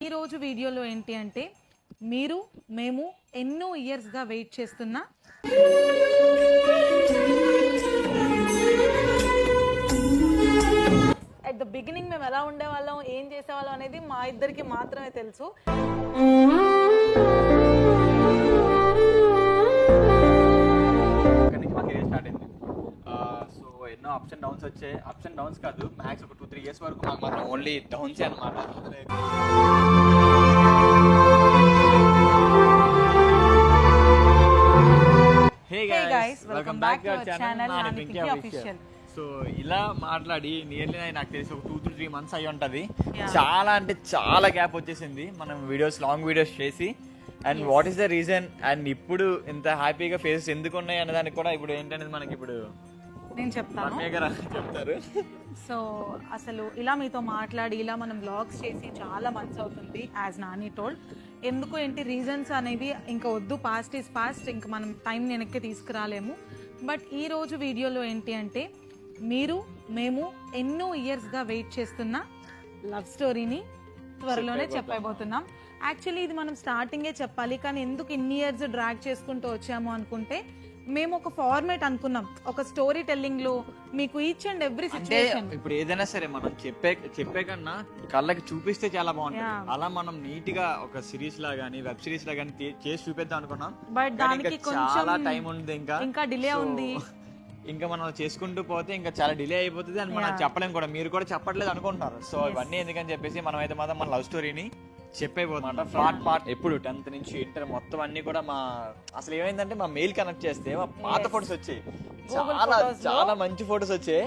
ఈ రోజు వీడియోలో ఏంటి అంటే మేము ఎన్నో ఇయర్స్ గా వెయిట్ చేస్తున్న అట్ ద బిగినింగ్ మేము ఎలా ఉండేవాళ్ళం ఏం చేసేవాళ్ళం అనేది మా ఇద్దరికి మాత్రమే తెలుసు. ఎన్నో అప్స్ అండ్ డౌన్స్ వచ్చాయి. అప్స్ అండ్ డౌన్స్ కాదు, మ్యాక్స్ ఒక 2-3 ఇయర్స్ వరకు మాకు మాత్రం ఓన్లీ డౌన్సే అనమాట. Hey guys, welcome back to our channel Nanipinki official. So ఇలా మాట్లాడి నియర్లీ నాకు తెలిసి ఒక 2-3 months అయ్యి ఉంటది. చాలా అంటే చాలా గ్యాప్ వచ్చేసింది మనం వీడియోస్, లాంగ్ వీడియోస్ చేసి. And what is the reason, and ఇప్పుడు ఇంత హ్యాపీగా ఫేసెస్ ఎందుకు ఉన్నాయి అనే దానికి కూడా ఇప్పుడు ఏంటనేది మనకి ఇప్పుడు నేను చెప్తాను. చెప్తారు. సో అసలు ఇలా మీతో మాట్లాడి ఇలా మనం వ్లాగ్స్ చేసి చాలా మంత్స్ అవుతుంది. యాజ్ నాని టోల్డ్, ఎందుకు ఏంటి రీజన్స్ అనేవి ఇంకా వద్దు, పాస్ట్ ఈజ్ పాస్ట్, ఇంకా మనం టైం వెనక్కి తీసుకురాలేము. బట్ ఈ రోజు వీడియోలో ఏంటి అంటే మేము ఎన్నో ఇయర్స్గా వెయిట్ చేస్తున్న లవ్ స్టోరీని త్వరలోనే చెప్పబోతున్నాం. యాక్చువల్లీ ఇది మనం స్టార్టింగే చెప్పాలి, కానీ ఎందుకు ఇన్ని ఇయర్స్ డ్రాగ్ చేసుకుంటూ వచ్చాము అనుకుంటే, మేము ఒక ఫార్మేట్ అనుకున్నాం, ఒక స్టోరీ టెల్లింగ్ లో మీకు ఈచ్ అండ్ ఎవ్రీ సిచువేషన్. ఇప్పుడు ఏదైనా సరే మనం చెప్పే కన్నా కళ్ళకి చూపిస్తే చాలా బాగుంటుంది. అలా మనం నీట్ గా ఒక సిరీస్ లా గానీ వెబ్ సిరీస్ లా గానీ చేసి చూపిద్దాం అనుకున్నాం. బట్ దానికి చాలా టైం ఉంది, ఇంకా డిలే ఉంది. ఇంకా మనం చేసుకుంటూ పోతే ఇంకా చాలా డిలే అయిపోతుంది అని మనం చెప్పలేం కూడా, మీరు కూడా చెప్పట్లేదు అనుకుంటున్నారు. సో ఇవన్నీ ఎందుకని చెప్పేసి మనం అయితే మాత్రం మన లవ్ స్టోరీని చెప్పేపోతున్నమాట. పార్ట్ ఎప్పుడు 10th నుంచి ఇంటర్ మొత్తం అన్ని కూడా అసలు ఏమైందంటే మా మెయిల్ కనెక్ట్ చేస్తే మా పాత ఫొటోస్ వచ్చాయి, చాలా మంచి ఫొటోస్ వచ్చాయి.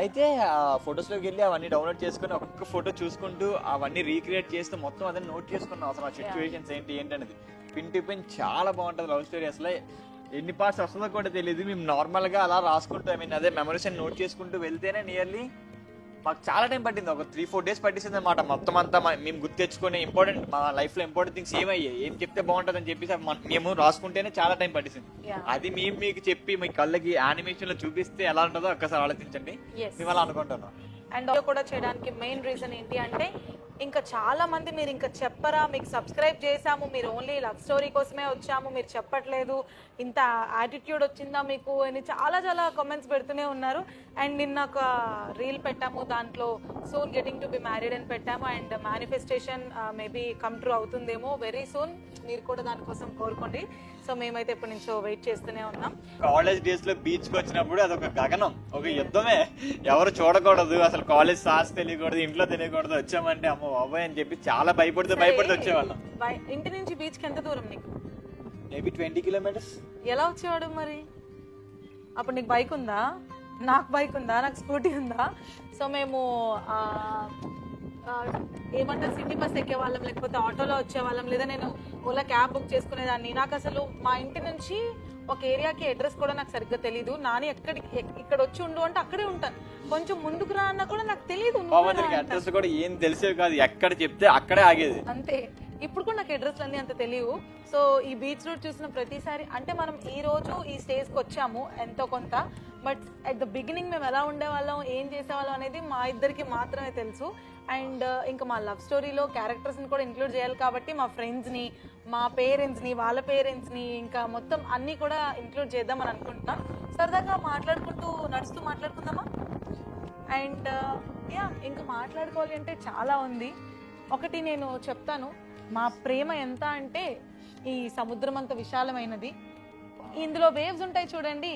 అయితే ఆ ఫొటోస్ లోకి వెళ్ళి అవన్నీ డౌన్లోడ్ చేసుకుని ఒక్కొక్క ఫోటో చూసుకుంటూ అవన్నీ రీక్రియేట్ చేస్తూ మొత్తం అదే నోట్ చేసుకున్నాం. అసలు ఆ సిచ్యువేషన్స్ ఏంటి అనేది పిన్ టు పిన్ చాలా బాగుంటుంది లవ్ స్టోరీ. అసలు ఎన్ని పార్ట్స్ వస్తుందో కూడా తెలియదు. మేము నార్మల్ గా అలా రాసుకుంటూ అదే మెమరీస్ అని నోట్ చేసుకుంటూ వెళ్తేనే నియర్లీ మాకు చాలా టైం పట్టింది. ఒక 3-4 days పట్టింది అనమాట. మొత్తం అంతా మేము గుర్తు తెచ్చుకునే ఇంపార్టెంట్, మా లైఫ్ లో ఇంపార్టెంట్ థింగ్స్ ఏమయ్యాయి, ఏం చెప్తే బాగుంటుంది అని చెప్పేసి మేము రాసుకుంటేనే చాలా టైం పట్టింది. అది మేము మీకు చెప్పి మీ కళ్ళకి యానిమేషన్ లో చూపిస్తే ఎలా ఉంటుందో ఒక్కసారి ఆలోచించండి. మేము అలా అనుకుంటున్నాం. అండ్ కూడా చేయడానికి మెయిన్ రీజన్ ఏంటి అంటే, ఇంకా చాలా మంది మీరు ఇంకా చెప్పరా, మీకు సబ్స్క్రైబ్ చేసాము, మీరు ఓన్లీ లవ్ స్టోరీ కోసమే వచ్చాము, మీరు చెప్పట్లేదు, ఇంత యాటిట్యూడ్ వచ్చిందా మీకు అని చాలా కామెంట్స్ పెడుతూనే ఉన్నారు. అండ్ నిన్న ఒక రీల్ పెట్టాము, దాంట్లో soon getting to be married అని పెట్టాము. And manifestation maybe come true అవుతుందేమో వెరీ సూన్, మీరు కూడా దానికోసం కోరుకోండి. సో మేమైతే ఇప్పటి నుంచో వెయిట్ చేస్తూనే ఉన్నాం. కాలేజ్ డేస్ లో బీచ్ కి వచ్చినప్పుడు అదొక గగనం, ఒక యుద్ధమే. ఎవరు చూడకూడదు, అసలు కాలేజ్ సాస్ తెలియకూడదు, ఇంట్లో తెలియకూడదు, వచ్చామంటే అమ్మో బాబాయ్ అని చెప్పి చాలా భయపడుతూ వచ్చేవాళ్ళం. ఇంటి నుంచి బీచ్ కి ఎంత దూరం నీకు? Maybe 20 kilometers. ఎలా వచ్చేవాడు మరి? అప్పుడు నీకు బైక్ ఉందా? నాకు బైక్ ఉందా, నాకు స్కూటీ ఉందా. సో మేము ఏమంటారు, సిటీ బస్ ఎక్కేవాళ్ళం, లేకపోతే ఆటోలో వచ్చేవాళ్ళం, లేదా నేను ఓలా క్యాబ్ బుక్ చేసుకునేదాన్ని. నాకు అసలు మా ఇంటి నుంచి ఒక ఏరియాకి అడ్రస్ కూడా నాకు సరిగ్గా తెలీదు. నాని ఇక్కడ వచ్చి ఉండు అంటే అక్కడే ఉంటాను, కొంచెం ముందుకు రా అన్నా కూడా నాకు తెలియదు. అడ్రస్ కూడా ఏం తెలిసేది కాదు, ఎక్కడ చెప్తే అక్కడే ఆగేది అంతే. ఇప్పుడు కూడా నాకు అడ్రస్ అన్ని అంత తెలియవు. సో ఈ బీచ్ రోడ్ చూసిన ప్రతిసారి అంటే మనం ఈ రోజు ఈ స్టేజ్కి వచ్చాము ఎంతో కొంత, బట్ అట్ ద బిగినింగ్ మేము ఎలా ఉండేవాళ్ళం ఏం చేసేవాళ్ళం అనేది మా ఇద్దరికి మాత్రమే తెలుసు. అండ్ ఇంకా మా లవ్ స్టోరీలో క్యారెక్టర్స్ని కూడా ఇంక్లూడ్ చేయాలి కాబట్టి మా ఫ్రెండ్స్ని, మా పేరెంట్స్ని, వాళ్ళ పేరెంట్స్ని, ఇంకా మొత్తం అన్నీ కూడా ఇంక్లూడ్ చేద్దామని అనుకుంటున్నాం. సరదాగా మాట్లాడుకుంటూ నడుస్తూ మాట్లాడుకుందామా? అండ్ ఇంకా మాట్లాడుకోవాలి అంటే చాలా ఉంది. ఒకటి నేను చెప్తాను, మా ప్రేమ ఎంత అంటే ఈ సముద్రం అంత విశాలమైనది. ఇందులో వేవ్స్ ఉంటాయి చూడండి,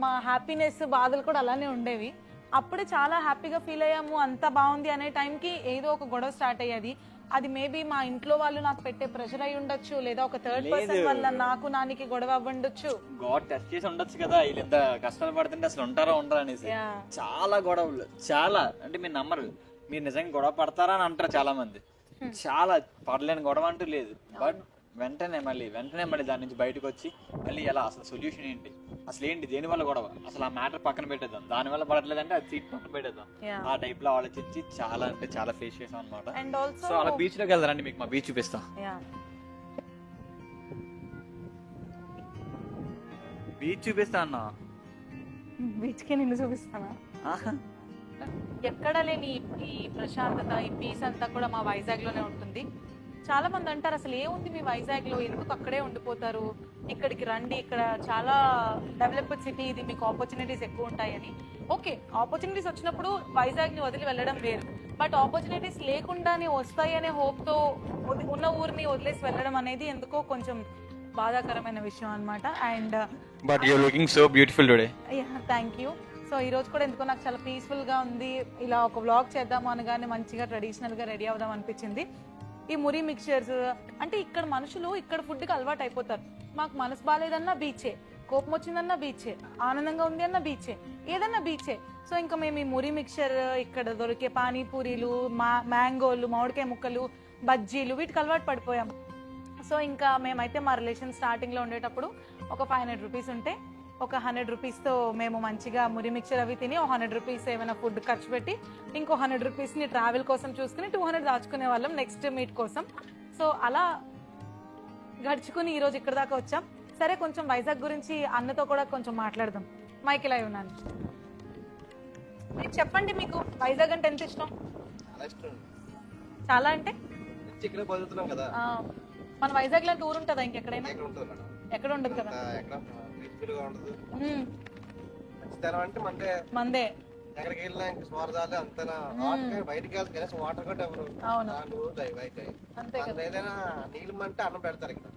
మా హ్యాపీనెస్ బాధలు కూడా అలానే ఉండేవి. అప్పుడే చాలా హ్యాపీగా ఫీల్ అయ్యాము, అంత బాగుంది అనే టైంకి ఏదో ఒక గొడవ స్టార్ట్ అయ్యేది. అది మేబీ మా ఇంట్లో వాళ్ళు నాకు పెట్టే ప్రెషర్ అయి ఉండొచ్చు, లేదా ఒక థర్డ్ పర్సన్ వల్ల నాకు నానికి గొడవ అవ్వండొచ్చు. గాడ్ టెస్ట్ చేసి ఉండొచ్చు కదా, వీళ్ళు ఎంత కష్టాలు పడుతుంటే అసలు ఉంటారా ఉండరా అనేసి. చాలా గొడవలు, చాలా అంటే మీరు నమ్మరు, మీరు నిజంగా గొడవ పడతారా అని అంటారు చాలా మంది. చాలా పడలేని గొడవ అంటూ లేదు. బట్ వెంటనే మళ్ళీ దాని నుంచి బయటకు వచ్చి మళ్ళీ ఎలా, అసలు సొల్యూషన్ ఏంటి, అసలు ఏంటి, దేని వల్ల గొడవ, అసలు ఆ మ్యాటర్ పక్కన పెట్టేద్దాం, దాని వల్ల పడట్లేదంటే అది సీట్ పక్కన పెట్టేద్దాం, ఆ టైప్ లో ఆలోచించి చాలా అంటే చాలా ఫేస్ చేసాం అనమాట. సో అలా బీచ్ లోకి వెళ్తారండి, మీకు మా బీచ్ చూపిస్తా. బీచ్ చూపిస్తా అన్న, బీచ్ కి నిన్ను చూపిస్తానా? ఎక్కడ లేని ఈ ప్రశాంతత, ఈ పీస్ అంతా కూడా మా వైజాగ్ లోనే ఉంటుంది. చాలా మంది అంటారు అసలు ఏముంది మీ వైజాగ్ లో, ఎందుకు అక్కడే ఉండిపోతారు, ఇక్కడికి రండి, ఇక్కడ చాలా డెవలప్డ్ సిటీ ఇది, మీకు ఆపర్చునిటీస్ ఎక్కువ ఉంటాయని. ఓకే, ఆపర్చునిటీస్ వచ్చినప్పుడు వైజాగ్ ని వదిలి వెళ్ళడం వేరు, బట్ ఆపర్చునిటీస్ లేకుండానే వస్తాయి అనే హోప్ తో ఉన్న ఊరిని వదిలేసి వెళ్ళడం అనేది ఎందుకో కొంచెం బాధాకరమైన విషయం అన్నమాట. And but you looking so beautiful today. Thank you. So ఈ రోజు కూడా ఎందుకో నాకు చాలా పీస్ఫుల్ గా ఉంది. ఇలా ఒక వ్లాగ్ చేద్దాము అనగానే మంచిగా ట్రెడిషనల్ గా రెడీ అవుదాం అనిపించింది. ఈ మురి మిక్చర్స్ అంటే ఇక్కడ మనుషులు ఇక్కడ ఫుడ్ కి అలవాటు అయిపోతారు. మాకు మనసు బాగాలేదన్నా బీచే, కోపం వచ్చిందన్నా బీచే, ఆనందంగా ఉంది అన్న బీచే, ఏదన్నా బీచే. సో ఇంకా మేము ఈ మురి మిక్చర్, ఇక్కడ దొరికే పానీపూరీలు, మ్యాంగోలు, మామిడికాయ ముక్కలు, బజ్జీలు, వీటికి అలవాటు పడిపోయాం. సో ఇంకా మేమైతే మా రిలేషన్ స్టార్టింగ్ లో ఉండేటప్పుడు ఒక 500 రూపీస్ ఉంటే ఒక 100 రూపీస్తో మేము మంచిగా మురి మిక్చర్ అవి తిని, ఒక 100 రూపీస్ ఏమైనా ఫుడ్ ఖర్చు పెట్టి, ఇంకో 100 రూపీస్ని ట్రావెల్ కోసం చూసుకుని 200 దాచుకునే వాళ్ళం నెక్స్ట్ మీట్ కోసం. సో అలా గడుచుకుని ఈరోజు ఇక్కడ దాకా వచ్చాం. సరే, కొంచెం వైజాగ్ గురించి అన్నతో కూడా కొంచెం మాట్లాడదాం. మైకిల్ అయి ఉన్నాను. మీరు చెప్పండి, మీకు వైజాగ్ అంటే ఎంత ఇష్టం? చాలా అంటే మన వైజాగ్ లో టూర్ ఉంటుందా ఇంకెక్కడైనా? ఎక్కడ ఉండదు కదా. మందే ఎక్కడికి వెళ్ళినా ఇంక స్వార్థాలు అంతేనా, బయటికి వెళ్తే కనీసం వాటర్ కూడా ఎవరు ఏదైనా నీళ్ళు అంటే అన్నం పెడతారు ఇక్కడ.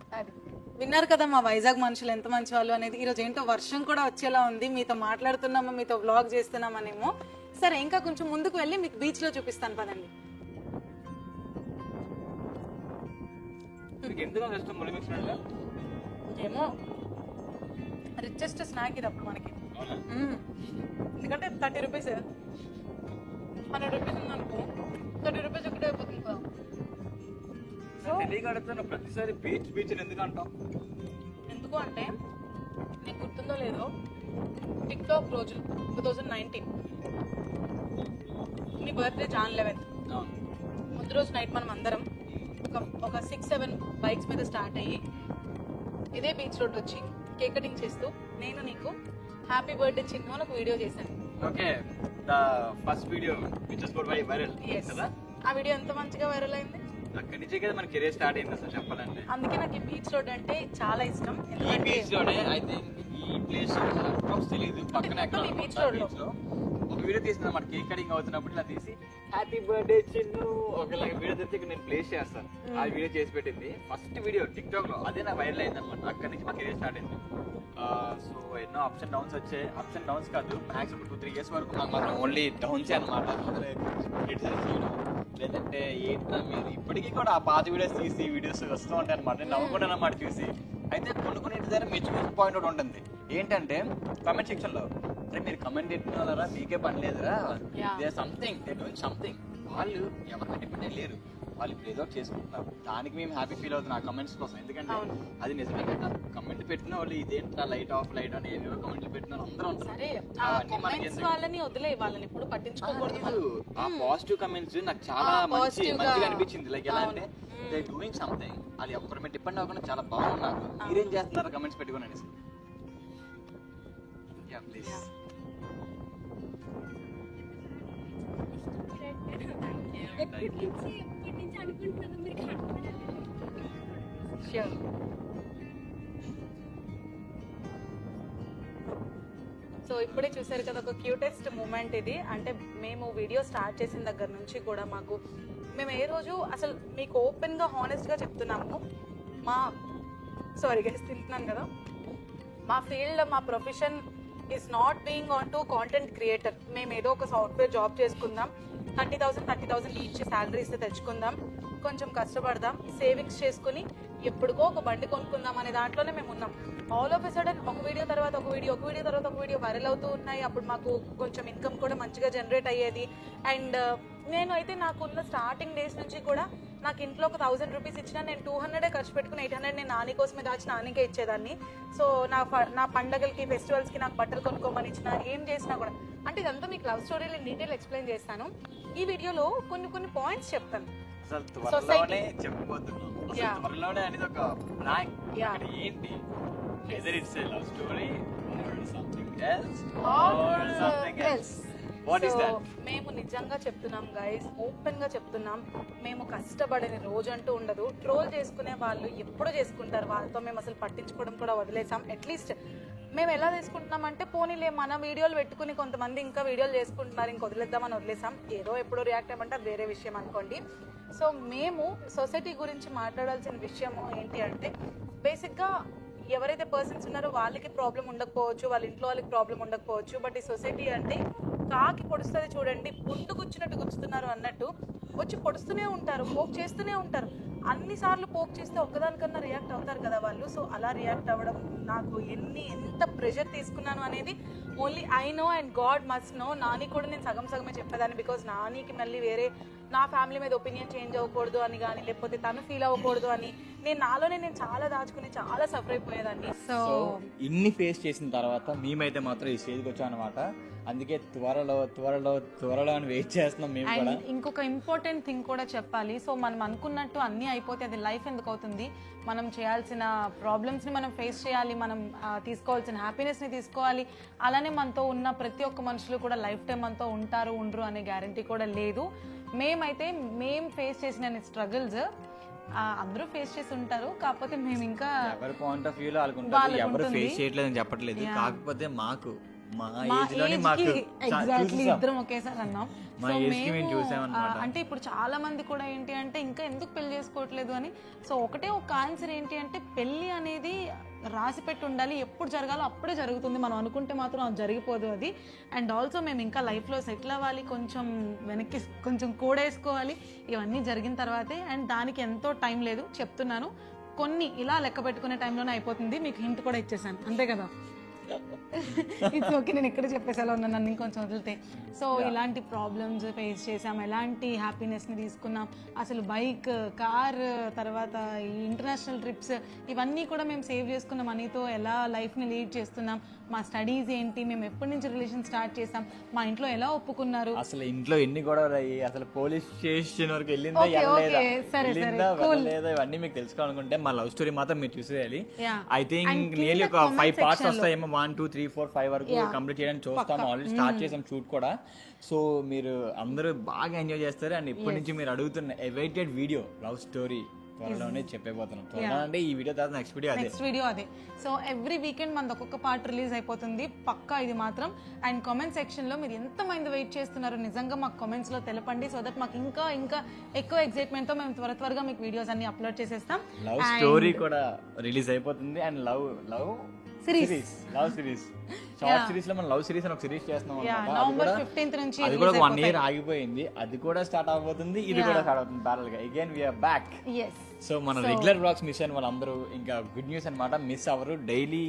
విన్నారు కదా మా వైజాగ్ మనుషులు ఎంత మంచి వాళ్ళు అనేది. ఈరోజు ఏంటో వర్షం కూడా వచ్చేలా ఉంది, మీతో మాట్లాడుతున్నాము, మీతో వ్లాగ్ చేస్తున్నామనేమో. సరే, ఇంకా కొంచెం ముందుకు వెళ్ళి మీకు బీచ్ లో చూపిస్తాను పదండి. ఏమో రిచెస్ట్ స్నాక్ ఇది అప్పుడు మనకి. ఎందుకంటే 30 రూపీస్, 100 రూపీస్ ఉందనుకో, 30 రూపీస్ ఒకటే అయిపోతుంది కదా. ప్రతిసారి బీచ్ బీచ్ ఎందుకు అంటాం? ఎందుకు అంటే నీకు గుర్తుందో లేదో, టిక్ టాక్ రోజు 2019 నీ బర్త్డే Jan 11th. ముందు రోజు నైట్ మనం అందరం ఒక 6-7 బైక్స్ మీద స్టార్ట్ అయ్యి ఇదే బీచ్ రోడ్ వచ్చి కేక్ కటింగ్ చేస్తూ నేను నీకు హ్యాపీ బర్త్డే చిన్ను అని ఒక వీడియో చేశాను. Okay, the first video which was got viral కదా. ఆ వీడియో ఎంత మంచిగా వైరల్ అయింది. అక్కడి నుంచే కదా మన కెరీర్ స్టార్ట్ అయింది అసలు చెప్పాలంటే. అందుకే నాకు ఈ బీచ్ రోడ్ అంటే చాలా ఇష్టం. ఈ బీచ్ రోడే ఐ థింక్ ఈ ప్లేస్ తెలియదు, పక్కన ఎక్కడ బీచ్ రోడ్ లో ఒక వీడియో తీసిన అన్నమాట. కేక్ కటింగ్ అవుతున్నప్పుడు ఇలా తీసి హ్యాపీ బర్త్డే చిన్ను ఒకలాగా వీడియో తెచ్చి ఇక్కడ నేను ప్లేస్ చేస్తాను. ఆ వీడియో చేసి పెట్టింది ఫస్ట్ వీడియో టిక్ టాక్ లో, అదే నాకు వైరల్ అయింది అనమాట. అక్కడి నుంచి మా కెరీర్ స్టార్ట్ అయింది. సో ఎన్నో అప్స్ అండ్ డౌన్స్ వచ్చాయి. అప్స్ అండ్ డౌన్స్ కాదు, మ్యాక్స్ 2-3 years వరకు నాకు మాత్రం ఓన్లీ డౌన్సే అనమాట. లేదంటే ఏంటో మీరు ఇప్పటికీ కూడా ఆ పాత వీడియోస్ తీసి వీడియోస్ వస్తూ ఉంటాయి అనమాట. నేను నవ్వుకుంటాను అన్నమాట చూసి. అయితే కొన్ని దగ్గర మెచ్చుకునే పాయింట్ ఒకటి ఉంటుంది, ఏంటంటే కమెంట్ సెక్షన్ లో మీరు కమెంట్ పెట్టినారా, మీకే పని లేదురా, సంథింగ్ దే డూయింగ్ సంథింగ్. వాళ్ళు ఎవరికి డిపెండెంట్ లేరు, వాళ్ళు ఇప్పుడు ఏదో చేసుకుంటున్నారు. దానికి మేము హ్యాపీ ఫీల్ అవుతున్నాం ఆ కమెంట్స్ కోసం. ఎందుకంటే అది నిజమే కదా, కమెంట్ పెట్టిన వాళ్ళు ఇదేంటా లైట్ ఆఫ్ లైట్ అని ఏవేవో కమెంట్లు పెట్టిన అందరూ ఉంటారు. ఆ పాజిటివ్ కమెంట్స్ నాకు చాలా మంచిగా అనిపించింది. లైక్ ఎలా అంటే దే డూయింగ్ సంథింగ్, అది ఒకరి మీద డిపెండ్ అవ్వకుండా చాలా బాగున్నారు. మీరేం చేస్తున్నారు కమెంట్స్ పెట్టుకుని అనేసి. ప్లీజ్ సో ఇప్పుడే చూసారు కదా ఒక క్యూటెస్ట్ మూమెంట్ ఇది. అంటే మేము వీడియో స్టార్ట్ చేసిన దగ్గర నుంచి కూడా మేము ఏ రోజు అసలు మీకు ఓపెన్ గా హానెస్ట్ గా చెప్తున్నాము, సారీ గైస్ తింటున్నాను కదా, మా ఫీల్డ్ మా profession is not being on to content creator. మేము ఏదో ఒక సాఫ్ట్వేర్ జాబ్ చేసుకుందాం, 30,000 ఈచ్ శాలరీ ఇస్తే తెచ్చుకుందాం, కొంచెం కష్టపడదాం, సేవింగ్స్ చేసుకుని ఎప్పుడుకో ఒక బండి కొనుక్కుందాం అనే దాంట్లోనే మేము ఉన్నాం. ఆల్ ఆఫ్ ఎ సడన్ ఒక వీడియో తర్వాత ఒక వీడియో వైరల్ అవుతూ ఉన్నాయి. అప్పుడు మాకు కొంచెం ఇన్కమ్ కూడా మంచిగా జనరేట్ అయ్యేది. అండ్ నేను అయితే నాకున్న స్టార్టింగ్ డేస్ నుంచి కూడా నాకు ఇంట్లో ఒక 1000 రూపీస్ ఇచ్చినా నేను 200 ఖర్చు పెట్టుకుని 800 నేను నాని కోసమే దాచి నానికే ఇచ్చేదాన్ని. సో నా పండగలకి ఫెస్టివల్స్కి నాకు బట్టలు కొనుక్కోమని ఇచ్చినా, ఏం చేసినా కూడా. అంటే ఇదంతా మీకు లవ్ స్టోరీలో డీటెయిల్ ఎక్స్ప్లెయిన్ చేస్తాను. ఈ వీడియోలో కొన్ని పాయింట్స్ చెప్తాను. త్వరలోనే చెప్పబోతున్నాం. త్వరలోనే అనేది ఒక బ్లాంక్ ఏంటి, either it's a love story or something else. What is that? మేము నిజంగా చెప్తున్నాం గైస్, ఓపెన్ గా చెప్తున్నాం, మేము కష్టపడని రోజు అంటూ ఉండదు. ట్రోల్ చేసుకునే వాళ్ళు ఎప్పుడు చేసుకుంటారు, వాళ్ళతో మేము అసలు పట్టించుకోవడం కూడా వదిలేసాం. అట్లీస్ట్ మేము ఎలా తీసుకుంటున్నాం అంటే, పోనీలే మన వీడియోలు పెట్టుకుని కొంతమంది ఇంకా వీడియోలు చేసుకుంటున్నారు, ఇంక వదిలేద్దామని వదిలేసాం. ఏదో ఎప్పుడో రియాక్ట్ అయ్యమంటే అది వేరే విషయం అనుకోండి. సో మేము సొసైటీ గురించి మాట్లాడాల్సిన విషయం ఏంటి అంటే, బేసిక్గా ఎవరైతే పర్సన్స్ ఉన్నారో వాళ్ళకి ప్రాబ్లం ఉండకపోవచ్చు, వాళ్ళ ఇంట్లో వాళ్ళకి ప్రాబ్లం ఉండకపోవచ్చు. బట్ ఈ సొసైటీ అంటే కాకి పొడుస్తుంది చూడండి, పుండు గుచ్చినట్టు గుచ్చుతున్నారు అన్నట్టు వచ్చి పొడుస్తూనే ఉంటారు, పోక్ చేస్తూనే ఉంటారు. అన్నిసార్లు పోక్ చేస్తే ఒక్కదానికన్నా రియాక్ట్ అవుతారు కదా వాళ్ళు. సో అలా రియాక్ట్ అవ్వడం, నాకు ఎంత ప్రెషర్ తీసుకున్నాను అనేది only I know and God must know. Nani కూడా నేను సగమే చెప్పేదాన్ని, బికాజ్ నానికి మళ్ళీ వేరే నా ఫ్యామిలీ మీద ఒపీనియన్ చేంజ్ అవ్వకూడదు అని కానీ, లేకపోతే తను ఫీల్ అవ్వకూడదు అని నాలోనే నేను చాలా దాచుకుని చాలా సఫర్ అయిపోయేదాన్ని. సో ఇన్ని ఫేస్ చేసిన తర్వాత మేమైతే మాత్రం ఈ స్టేజ్కి వచ్చాం అనమాట. అందుకే త్వరలో అని వెయిట్ చేస్తున్నాం మేము కూడా. ఇంకొక ఇంపార్టెంట్ థింగ్ కూడా చెప్పాలి. సో మనం అనుకున్నట్టు అన్నీ అయిపోతే అది లైఫ్ ఎందుకు అవుతుంది? మనం చేయాల్సిన ప్రాబ్లమ్స్ని మనం ఫేస్ చేయాలి, మనం తీసుకోవాల్సిన హ్యాపీనెస్ని తీసుకోవాలి. అలానే మనతో ఉన్న ప్రతి ఒక్క మనుషులు కూడా లైఫ్ టైం మనతో ఉండరు అనే గ్యారంటీ కూడా లేదు. మేము ఫేస్ చేసిన స్ట్రగుల్స్ అందరూ ఫేస్ చేసి ఉంటారు, కాకపోతే మేము ఇంకా ఎవరి పాయింట్ ఆఫ్ వ్యూలో అనుకుంటారు, ఎవరు ఫేస్ చేయట్లేదని చెప్పట్లేదు. కాకపోతే మా ఏజ్ లోనే మాకు ఎగ్జాక్ట్లీ ఇద్దరం ఒకేసారి అన్నాం. మా ఏజ్ కి మేము చూసామన్నమాట. అంటే ఇప్పుడు చాలా మంది కూడా ఏంటి అంటే ఇంకా ఎందుకు పెళ్లి చేసుకోవట్లేదు అని. సో ఒకటే ఒక ఆన్సర్ ఏంటి అంటే, పెళ్లి అనేది రాసి పెట్టి ఉండాలి, ఎప్పుడు జరగాలో అప్పుడే జరుగుతుంది. మనం అనుకుంటే మాత్రం అది జరిగిపోదు అది. అండ్ ఆల్సో మేము ఇంకా లైఫ్లో సెటిల్ అవ్వాలి, కొంచెం వెనక్కి కొంచెం కూడేసుకోవాలి, ఇవన్నీ జరిగిన తర్వాతే. అండ్ దానికి ఎంతో టైం లేదు, చెప్తున్నాను. కొన్ని ఇలా లెక్క పెట్టుకునే టైంలోనే అయిపోతుంది. మీకు హింట్ కూడా ఇచ్చేసాను, అంతే కదా? ఇట్స్ ఓకే, నేను ఎక్కడ చెప్పేసాలో ఉన్నాను, నన్ను ఇంకొంచెం వదిలితే. సో ఇలాంటి ప్రాబ్లమ్స్ ఫేస్ చేసాం, ఎలాంటి హ్యాపీనెస్ని తీసుకున్నాం, అసలు బైక్, కార్, తర్వాత ఈ ఇంటర్నేషనల్ ట్రిప్స్, ఇవన్నీ కూడా మేము సేవ్ చేసుకున్న మనీతో ఎలా లైఫ్ని లీడ్ చేస్తున్నాం, మా స్టడీస్ ఏంటి, మేము ఎప్పటి నుంచి రిలేషన్ స్టార్ట్ చేసాం, మా ఇంట్లో ఎలా ఒప్పుకున్నారు, అసలు ఇంట్లో ఎన్ని గొడవలు అయ్యి, అసలు పోలీస్ స్టేషన్ వరకు వెళ్ళిందా ఇవన్నీ మీకు తెలుసుకోవాలనుకుంటే మా లవ్ స్టోరీ మాత్రం మీరు చూసేయాలి. ఐ థింక్ నియర్లీ ఒక 5 parts వస్తాయేమో, 1 2 3 4 5 వరకు కంప్లీట్ చేయడానికి చూస్తాం. ఆల్రెడీ స్టార్ట్ చేసాం షూట్ కూడా. సో మీరు అందరూ బాగా ఎంజాయ్ చేస్తారు. అండ్ ఇప్పటి నుంచి మీరు అడుగుతున్న అవైటెడ్ వీడియో లవ్ స్టోరీ త్వరలోనే చెప్పేపోతున్నాం. త్వరలో అంటే ఈ వీడియో తర్వాత నెక్స్ట్ వీడియో అదే. సో ఎవ్రీ వీకెండ్ మనది ఒక్కొక్క పార్ట్ రిలీజ్ అయిపోతుంది పక్కా, ఇది మాత్రం. అండ్ కామెంట్ సెక్షన్ లో మీరు ఎంత మంది వెయిట్ చేస్తున్నారో నిజంగా మాకు కామెంట్స్ లో తెలపండి. సో దట్ మాకు ఇంకా ఎక్కువ ఎక్సైట్మెంట్ తో మేము త్వరగా మీకు వీడియోస్ అన్ని అప్లోడ్ చేసేస్తాం. లవ్ స్టోరీ కూడా రిలీజ్ అయిపోతుంది. And love series short series లో మనం లవ్ సిరీస్ అని ఒక సిరీస్ చేస్తున్నాం అన్నమాట. నవంబర్ 15th నుంచి అది కూడా 1 year ఆగిపోయింది, అది కూడా స్టార్ట్ అవబోతుంది, ఇది కూడా స్టార్ట్ అవుతుంది ప్యారల్ గా. Again we are back. సో మన రెగ్యులర్ బ్లాగ్స్ మిస్ అయిన వాళ్ళందరూ ఇంకా గుడ్ న్యూస్ అన్నమాట, మిస్ అవ్వరు. డైలీ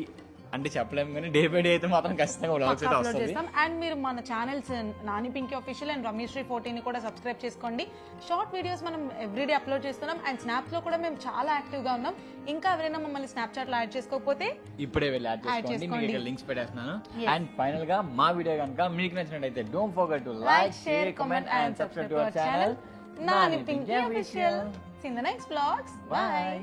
అంటే చెప్పలేము కానీ డే బై డే అయితే మాత్రం ఖచ్చితంగా వ్లాగ్స్ అయితే వస్తుంది. అండ్ మీరు మన channels Nani Pinky official and Ramesh 14 కూడా సబ్స్క్రైబ్ చేసుకోండి. షార్ట్ వీడియోస్ మనం ఎవ్రీడే అప్లోడ్ చేస్తున్నాం. అండ్ స్నాప్ లో కూడా మేము చాలా యాక్టివ్ గా ఉన్నాం. ఇంకా ఎవరైనా మమ్మల్ని స్నాప్చాట్ లో యాడ్ చేసుకోకపోతే ఇప్పుడే వెళ్ళి యాడ్ చేసుకోండి, మీకు ఇక్కడ లింక్స్ పెట్టేస్తున్నాను. అండ్ ఫైనల్ గా మా వీడియో కనుక మీకు నచ్చినట్లయితే don't forget to like, share, comment and subscribe to our channel Nani Pinky official. See you in the next vlogs. Bye.